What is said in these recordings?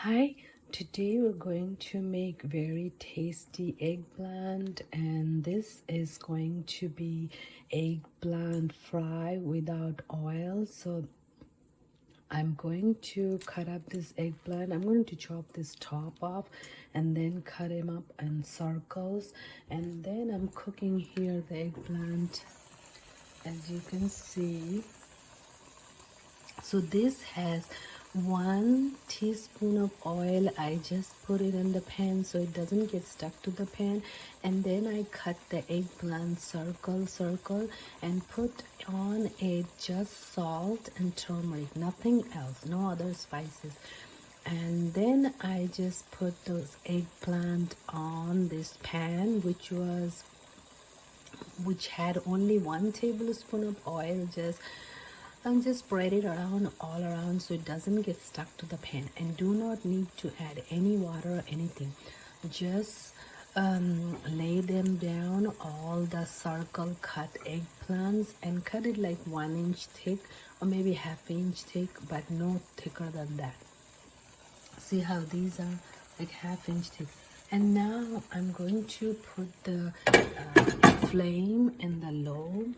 Hi, today we're going to make very tasty eggplant, and this is going to be eggplant fry without oil. So I'm going to cut up this eggplant. I'm going to chop this top off and then cut him up in circles, and then I'm cooking here the eggplant, as you can see. So this has 1 teaspoon of oil. I just put it in the pan so it doesn't get stuck to the pan, and then I cut the eggplant circle and put on it just salt and turmeric, nothing else, no other spices. And then I just put those eggplant on this pan, which had only 1 tablespoon of oil. Just spread it around all around so it doesn't get stuck to the pan, and do not need to add any water or anything. Just lay them down, all the circle cut eggplants, and cut it like 1 inch thick or maybe ½ inch thick, but no thicker than that. See how these are like ½ inch thick. And now I'm going to put the flame in the low,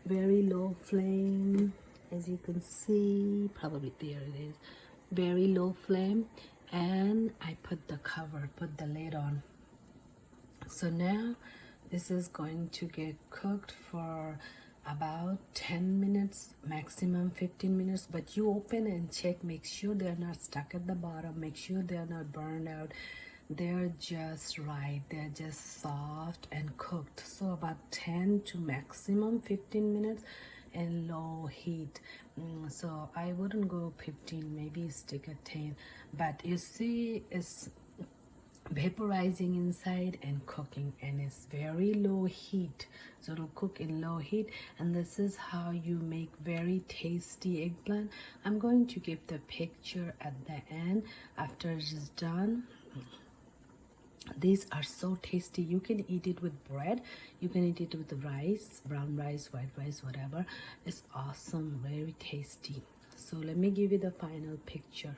very low flame. As you can see, probably there it is, very low flame, and I put the cover, put the lid on. So now this is going to get cooked for about 10 minutes, maximum 15 minutes, but you open and check, make sure they're not stuck at the bottom, make sure they're not burned out. They're just right, they're just soft and cooked. So about 10 to maximum 15 minutes and low heat. So I wouldn't go 15, maybe stick at 10, but you see it's vaporizing inside and cooking, and it's very low heat, so it'll cook in low heat. And this is how you make very tasty eggplant. I'm going to give the picture at the end after it is done. These are so tasty. You can eat it with bread, you can eat it with rice, brown rice, white rice, whatever. It's awesome, very tasty. So let me give you the final picture.